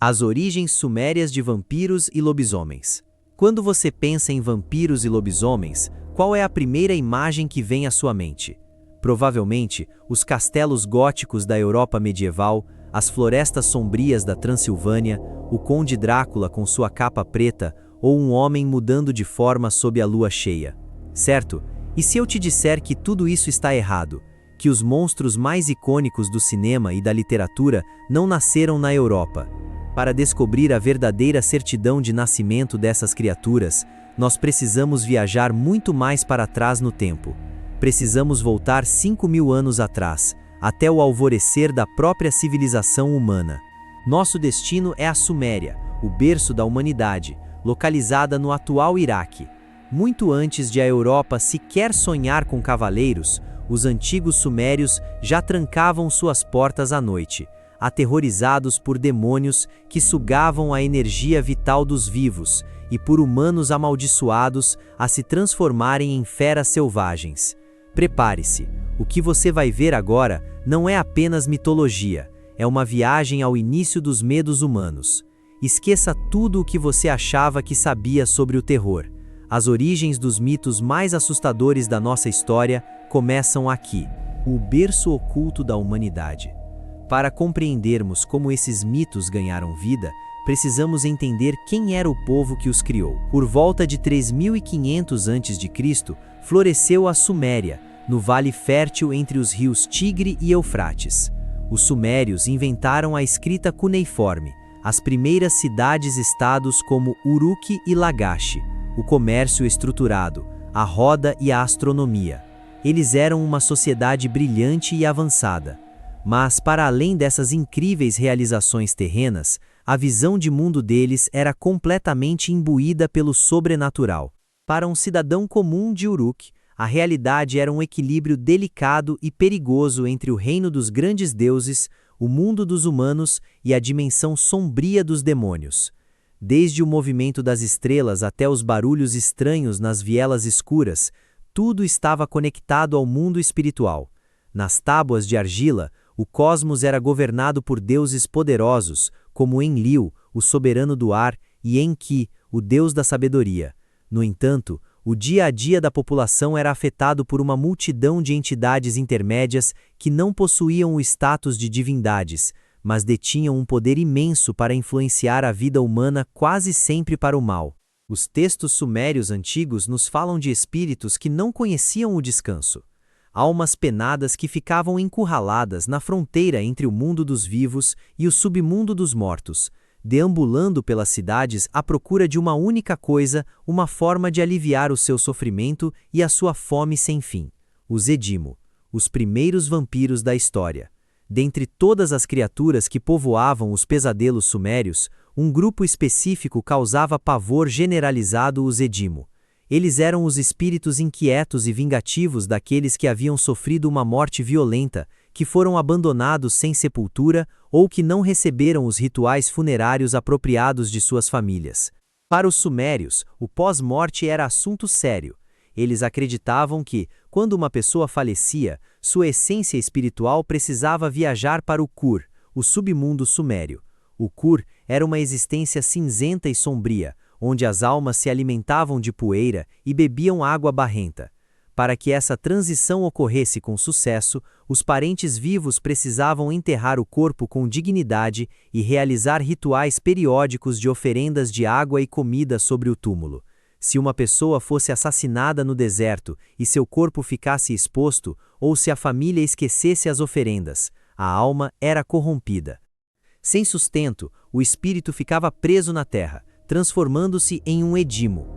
As origens sumérias de vampiros e lobisomens. Quando você pensa em vampiros e lobisomens, qual é a primeira imagem que vem à sua mente? Provavelmente, os castelos góticos da Europa medieval, as florestas sombrias da Transilvânia, o Conde Drácula com sua capa preta ou um homem mudando de forma sob a lua cheia. Certo? E se eu te disser que tudo isso está errado? Que os monstros mais icônicos do cinema e da literatura não nasceram na Europa? Para descobrir a verdadeira certidão de nascimento dessas criaturas, nós precisamos viajar muito mais para trás no tempo. Precisamos voltar 5.000 anos atrás, até o alvorecer da própria civilização humana. Nosso destino é a Suméria, o berço da humanidade, localizada no atual Iraque. Muito antes de a Europa sequer sonhar com cavaleiros, os antigos sumérios já trancavam suas portas à noite, aterrorizados por demônios que sugavam a energia vital dos vivos e por humanos amaldiçoados a se transformarem em feras selvagens. Prepare-se, o que você vai ver agora não é apenas mitologia, é uma viagem ao início dos medos humanos. Esqueça tudo o que você achava que sabia sobre o terror. As origens dos mitos mais assustadores da nossa história começam aqui, o berço oculto da humanidade. Para compreendermos como esses mitos ganharam vida, precisamos entender quem era o povo que os criou. Por volta de 3.500 a.C., floresceu a Suméria, no vale fértil entre os rios Tigre e Eufrates. Os sumérios inventaram a escrita cuneiforme, as primeiras cidades-estados como Uruk e Lagash, o comércio estruturado, a roda e a astronomia. Eles eram uma sociedade brilhante e avançada. Mas, para além dessas incríveis realizações terrenas, a visão de mundo deles era completamente imbuída pelo sobrenatural. Para um cidadão comum de Uruk, a realidade era um equilíbrio delicado e perigoso entre o reino dos grandes deuses, o mundo dos humanos e a dimensão sombria dos demônios. Desde o movimento das estrelas até os barulhos estranhos nas vielas escuras, tudo estava conectado ao mundo espiritual. Nas tábuas de argila, o cosmos era governado por deuses poderosos, como Enlil, o soberano do ar, e Enki, o deus da sabedoria. No entanto, o dia a dia da população era afetado por uma multidão de entidades intermédias que não possuíam o status de divindades, mas detinham um poder imenso para influenciar a vida humana quase sempre para o mal. Os textos sumérios antigos nos falam de espíritos que não conheciam o descanso. Almas penadas que ficavam encurraladas na fronteira entre o mundo dos vivos e o submundo dos mortos, deambulando pelas cidades à procura de uma única coisa, uma forma de aliviar o seu sofrimento e a sua fome sem fim. Os Edimo, os primeiros vampiros da história. Dentre todas as criaturas que povoavam os pesadelos sumérios, um grupo específico causava pavor generalizado os Edimo. Eles eram os espíritos inquietos e vingativos daqueles que haviam sofrido uma morte violenta, que foram abandonados sem sepultura ou que não receberam os rituais funerários apropriados de suas famílias. Para os sumérios, o pós-morte era assunto sério. Eles acreditavam que, quando uma pessoa falecia, sua essência espiritual precisava viajar para o Kur, o submundo sumério. O Kur era uma existência cinzenta e sombria, onde as almas se alimentavam de poeira e bebiam água barrenta. Para que essa transição ocorresse com sucesso, os parentes vivos precisavam enterrar o corpo com dignidade e realizar rituais periódicos de oferendas de água e comida sobre o túmulo. Se uma pessoa fosse assassinada no deserto e seu corpo ficasse exposto, ou se a família esquecesse as oferendas, a alma era corrompida. Sem sustento, o espírito ficava preso na terra, transformando-se em um Edimo.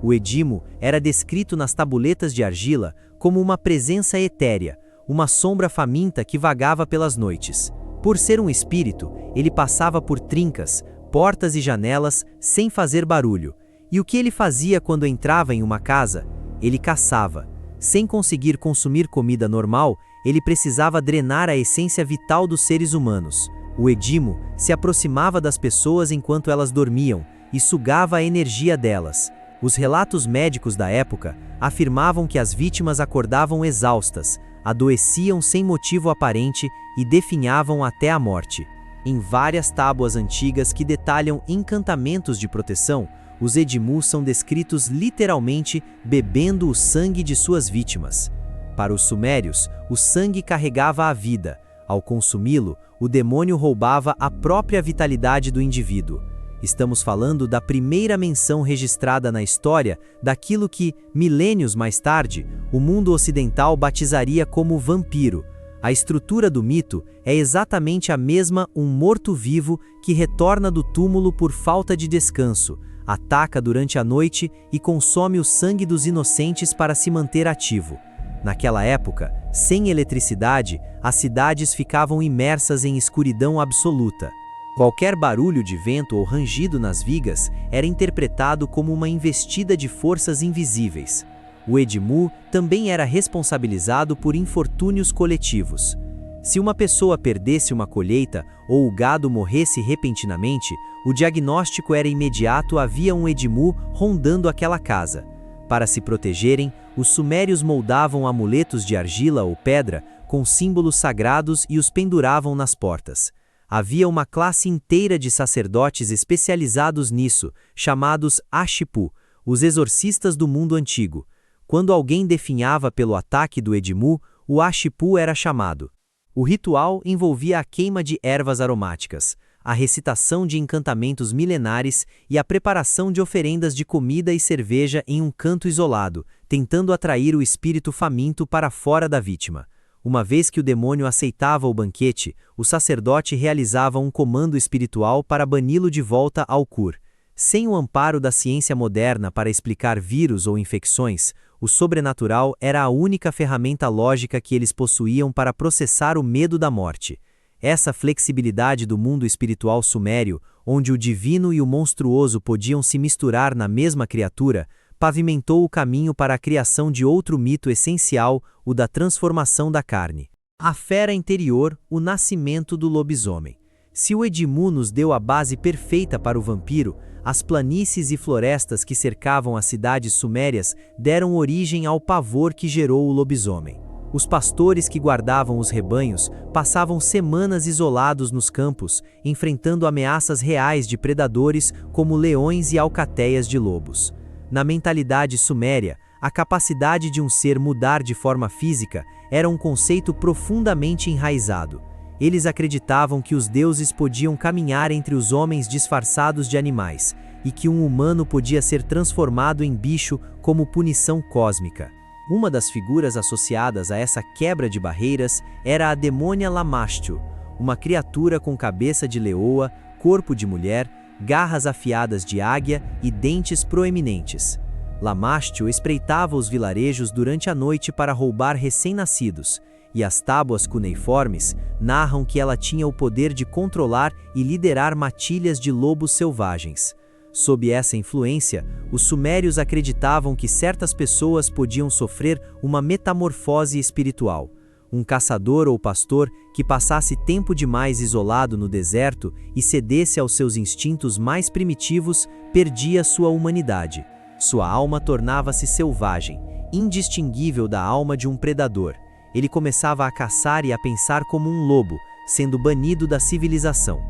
O Edimo era descrito nas tabuletas de argila como uma presença etérea, uma sombra faminta que vagava pelas noites. Por ser um espírito, ele passava por trincas, portas e janelas sem fazer barulho. E o que ele fazia quando entrava em uma casa? Ele caçava. Sem conseguir consumir comida normal, ele precisava drenar a essência vital dos seres humanos. O Edimo se aproximava das pessoas enquanto elas dormiam e sugava a energia delas. Os relatos médicos da época afirmavam que as vítimas acordavam exaustas, adoeciam sem motivo aparente e definhavam até a morte. Em várias tábuas antigas que detalham encantamentos de proteção, os Edmu são descritos literalmente bebendo o sangue de suas vítimas. Para os sumérios, o sangue carregava a vida. Ao consumi-lo, o demônio roubava a própria vitalidade do indivíduo. Estamos falando da primeira menção registrada na história daquilo que, milênios mais tarde, o mundo ocidental batizaria como vampiro. A estrutura do mito é exatamente a mesma: um morto-vivo que retorna do túmulo por falta de descanso, ataca durante a noite e consome o sangue dos inocentes para se manter ativo. Naquela época, sem eletricidade, as cidades ficavam imersas em escuridão absoluta. Qualquer barulho de vento ou rangido nas vigas era interpretado como uma investida de forças invisíveis. O Edmu também era responsabilizado por infortúnios coletivos. Se uma pessoa perdesse uma colheita ou o gado morresse repentinamente, o diagnóstico era imediato: havia um Edmu rondando aquela casa. Para se protegerem, os sumérios moldavam amuletos de argila ou pedra com símbolos sagrados e os penduravam nas portas. Havia uma classe inteira de sacerdotes especializados nisso, chamados Ashipu, os exorcistas do mundo antigo. Quando alguém definhava pelo ataque do Edmu, o Ashipu era chamado. O ritual envolvia a queima de ervas aromáticas, a recitação de encantamentos milenares e a preparação de oferendas de comida e cerveja em um canto isolado, tentando atrair o espírito faminto para fora da vítima. Uma vez que o demônio aceitava o banquete, o sacerdote realizava um comando espiritual para bani-lo de volta ao Kur. Sem o amparo da ciência moderna para explicar vírus ou infecções, o sobrenatural era a única ferramenta lógica que eles possuíam para processar o medo da morte. Essa flexibilidade do mundo espiritual sumério, onde o divino e o monstruoso podiam se misturar na mesma criatura, pavimentou o caminho para a criação de outro mito essencial, o da transformação da carne. A fera interior, o nascimento do lobisomem. Se o Edmu nos deu a base perfeita para o vampiro, as planícies e florestas que cercavam as cidades sumérias deram origem ao pavor que gerou o lobisomem. Os pastores que guardavam os rebanhos passavam semanas isolados nos campos, enfrentando ameaças reais de predadores como leões e alcateias de lobos. Na mentalidade suméria, a capacidade de um ser mudar de forma física era um conceito profundamente enraizado. Eles acreditavam que os deuses podiam caminhar entre os homens disfarçados de animais, e que um humano podia ser transformado em bicho como punição cósmica. Uma das figuras associadas a essa quebra de barreiras era a demônia Lamashtu, uma criatura com cabeça de leoa, corpo de mulher, garras afiadas de águia e dentes proeminentes. Lamashtu espreitava os vilarejos durante a noite para roubar recém-nascidos, e as tábuas cuneiformes narram que ela tinha o poder de controlar e liderar matilhas de lobos selvagens. Sob essa influência, os sumérios acreditavam que certas pessoas podiam sofrer uma metamorfose espiritual. Um caçador ou pastor que passasse tempo demais isolado no deserto e cedesse aos seus instintos mais primitivos perdia sua humanidade. Sua alma tornava-se selvagem, indistinguível da alma de um predador. Ele começava a caçar e a pensar como um lobo, sendo banido da civilização.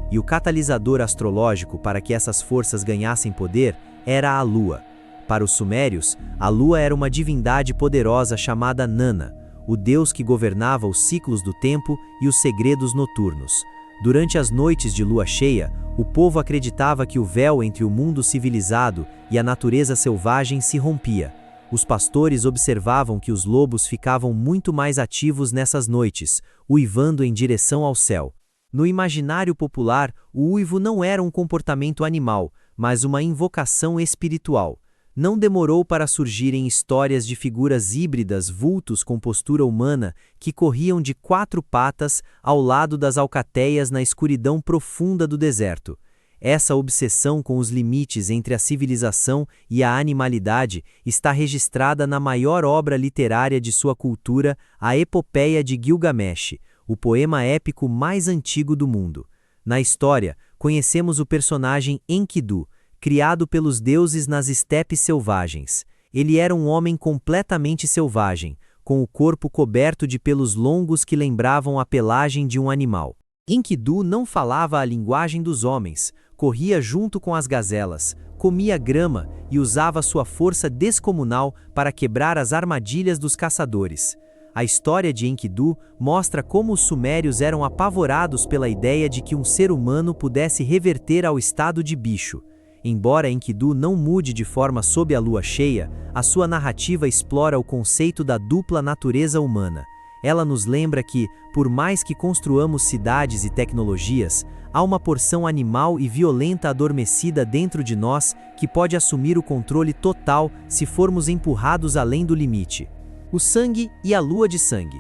E o catalisador astrológico para que essas forças ganhassem poder era a lua. Para os sumérios, a lua era uma divindade poderosa chamada Nana, o deus que governava os ciclos do tempo e os segredos noturnos. Durante as noites de lua cheia, o povo acreditava que o véu entre o mundo civilizado e a natureza selvagem se rompia. Os pastores observavam que os lobos ficavam muito mais ativos nessas noites, uivando em direção ao céu. No imaginário popular, o uivo não era um comportamento animal, mas uma invocação espiritual. Não demorou para surgirem histórias de figuras híbridas, vultos com postura humana, que corriam de 4 patas ao lado das alcateias na escuridão profunda do deserto. Essa obsessão com os limites entre a civilização e a animalidade está registrada na maior obra literária de sua cultura, a Epopeia de Gilgamesh, o poema épico mais antigo do mundo. Na história, conhecemos o personagem Enkidu, criado pelos deuses nas estepes selvagens. Ele era um homem completamente selvagem, com o corpo coberto de pelos longos que lembravam a pelagem de um animal. Enkidu não falava a linguagem dos homens, corria junto com as gazelas, comia grama e usava sua força descomunal para quebrar as armadilhas dos caçadores. A história de Enkidu mostra como os sumérios eram apavorados pela ideia de que um ser humano pudesse reverter ao estado de bicho. Embora Enkidu não mude de forma sob a lua cheia, a sua narrativa explora o conceito da dupla natureza humana. Ela nos lembra que, por mais que construamos cidades e tecnologias, há uma porção animal e violenta adormecida dentro de nós que pode assumir o controle total se formos empurrados além do limite. O sangue e a lua de sangue.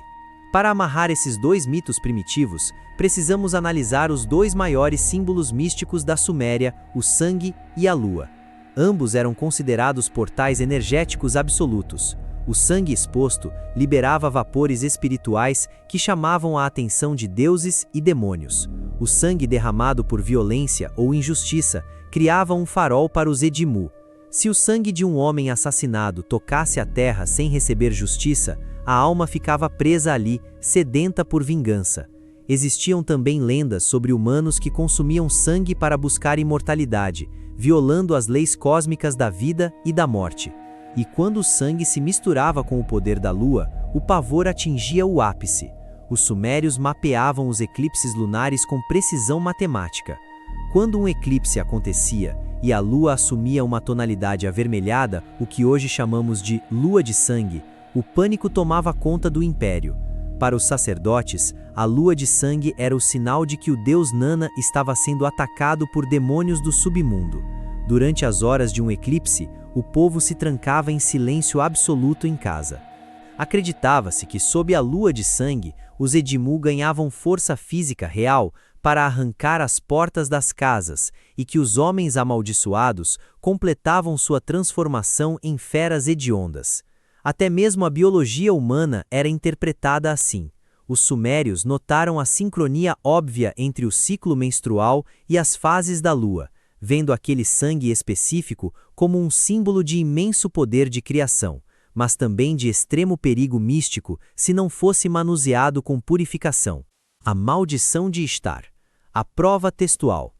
Para amarrar esses dois mitos primitivos, precisamos analisar os dois maiores símbolos místicos da Suméria, o sangue e a lua. Ambos eram considerados portais energéticos absolutos. O sangue exposto liberava vapores espirituais que chamavam a atenção de deuses e demônios. O sangue derramado por violência ou injustiça criava um farol para os Edimu. Se o sangue de um homem assassinado tocasse a terra sem receber justiça, a alma ficava presa ali, sedenta por vingança. Existiam também lendas sobre humanos que consumiam sangue para buscar imortalidade, violando as leis cósmicas da vida e da morte. E quando o sangue se misturava com o poder da lua, o pavor atingia o ápice. Os sumérios mapeavam os eclipses lunares com precisão matemática. Quando um eclipse acontecia e a lua assumia uma tonalidade avermelhada, o que hoje chamamos de lua de sangue, o pânico tomava conta do império. Para os sacerdotes, a lua de sangue era o sinal de que o deus Nana estava sendo atacado por demônios do submundo. Durante as horas de um eclipse, o povo se trancava em silêncio absoluto em casa. Acreditava-se que sob a lua de sangue, os Edimu ganhavam força física real para arrancar as portas das casas e que os homens amaldiçoados completavam sua transformação em feras hediondas. Até mesmo a biologia humana era interpretada assim. Os sumérios notaram a sincronia óbvia entre o ciclo menstrual e as fases da lua, vendo aquele sangue específico como um símbolo de imenso poder de criação, mas também de extremo perigo místico se não fosse manuseado com purificação. A maldição de Ishtar. A prova textual.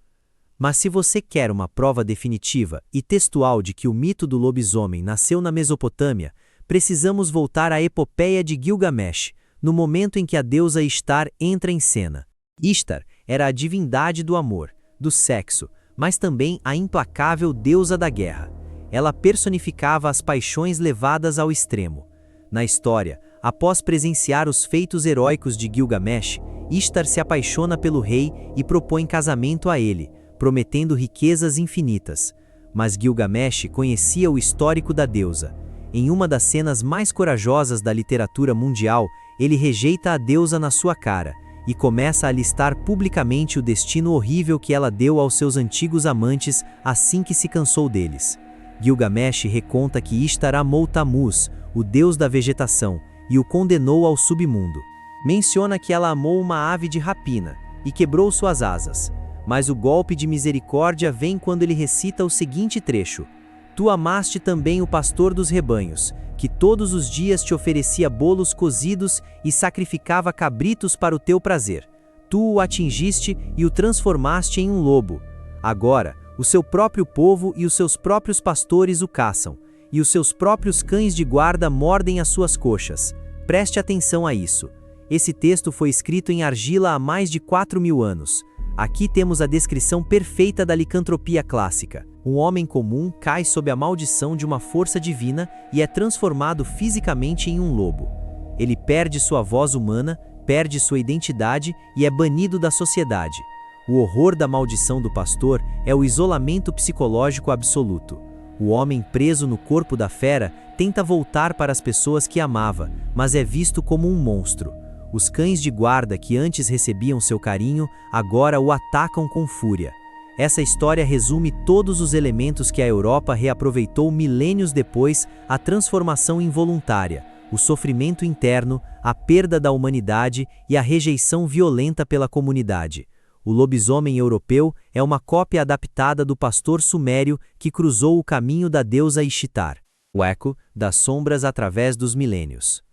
Mas se você quer uma prova definitiva e textual de que o mito do lobisomem nasceu na Mesopotâmia, precisamos voltar à epopeia de Gilgamesh, no momento em que a deusa Ishtar entra em cena. Ishtar era a divindade do amor, do sexo, mas também a implacável deusa da guerra. Ela personificava as paixões levadas ao extremo. Na história, após presenciar os feitos heróicos de Gilgamesh, Ishtar se apaixona pelo rei e propõe casamento a ele, prometendo riquezas infinitas. Mas Gilgamesh conhecia o histórico da deusa. Em uma das cenas mais corajosas da literatura mundial, ele rejeita a deusa na sua cara e começa a listar publicamente o destino horrível que ela deu aos seus antigos amantes assim que se cansou deles. Gilgamesh reconta que Ishtar amou Tammuz, o deus da vegetação, e o condenou ao submundo. Menciona que ela amou uma ave de rapina e quebrou suas asas. Mas o golpe de misericórdia vem quando ele recita o seguinte trecho: Tu amaste também o pastor dos rebanhos, que todos os dias te oferecia bolos cozidos e sacrificava cabritos para o teu prazer. Tu o atingiste e o transformaste em um lobo. Agora, o seu próprio povo e os seus próprios pastores o caçam, e os seus próprios cães de guarda mordem as suas coxas. Preste atenção a isso. Esse texto foi escrito em argila há mais de 4.000 anos. Aqui temos a descrição perfeita da licantropia clássica. Um homem comum cai sob a maldição de uma força divina e é transformado fisicamente em um lobo. Ele perde sua voz humana, perde sua identidade e é banido da sociedade. O horror da maldição do pastor é o isolamento psicológico absoluto. O homem preso no corpo da fera tenta voltar para as pessoas que amava, mas é visto como um monstro. Os cães de guarda que antes recebiam seu carinho, agora o atacam com fúria. Essa história resume todos os elementos que a Europa reaproveitou milênios depois: a transformação involuntária, o sofrimento interno, a perda da humanidade e a rejeição violenta pela comunidade. O lobisomem europeu é uma cópia adaptada do pastor sumério que cruzou o caminho da deusa Ishtar, o eco das sombras através dos milênios.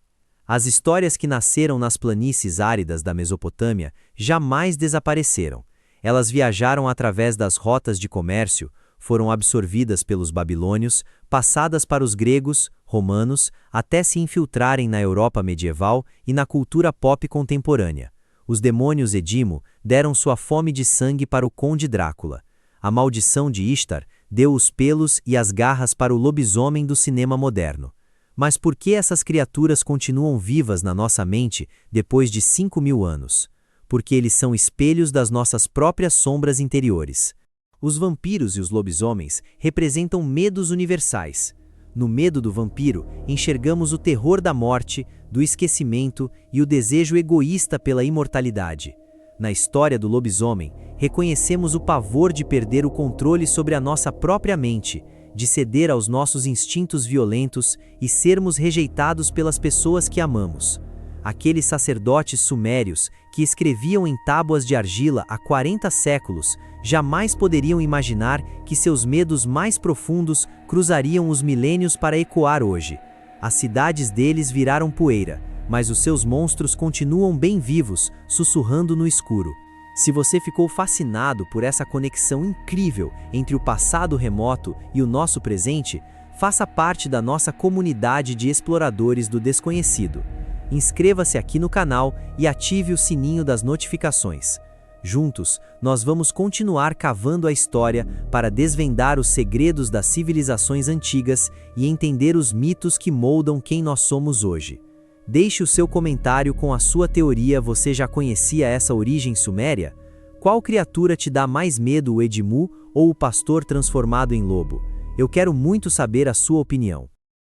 As histórias que nasceram nas planícies áridas da Mesopotâmia jamais desapareceram. Elas viajaram através das rotas de comércio, foram absorvidas pelos babilônios, passadas para os gregos, romanos, até se infiltrarem na Europa medieval e na cultura pop contemporânea. Os demônios Edimo deram sua fome de sangue para o conde Drácula. A maldição de Ishtar deu os pelos e as garras para o lobisomem do cinema moderno. Mas por que essas criaturas continuam vivas na nossa mente depois de 5.000 anos? Porque eles são espelhos das nossas próprias sombras interiores. Os vampiros e os lobisomens representam medos universais. No medo do vampiro, enxergamos o terror da morte, do esquecimento e o desejo egoísta pela imortalidade. Na história do lobisomem, reconhecemos o pavor de perder o controle sobre a nossa própria mente, de ceder aos nossos instintos violentos e sermos rejeitados pelas pessoas que amamos. Aqueles sacerdotes sumérios que escreviam em tábuas de argila há 40 séculos jamais poderiam imaginar que seus medos mais profundos cruzariam os milênios para ecoar hoje. As cidades deles viraram poeira, mas os seus monstros continuam bem vivos, sussurrando no escuro. Se você ficou fascinado por essa conexão incrível entre o passado remoto e o nosso presente, faça parte da nossa comunidade de exploradores do desconhecido. Inscreva-se aqui no canal e ative o sininho das notificações. Juntos, nós vamos continuar cavando a história para desvendar os segredos das civilizações antigas e entender os mitos que moldam quem nós somos hoje. Deixe o seu comentário com a sua teoria. Você já conhecia essa origem suméria? Qual criatura te dá mais medo, o Edimu ou o pastor transformado em lobo? Eu quero muito saber a sua opinião.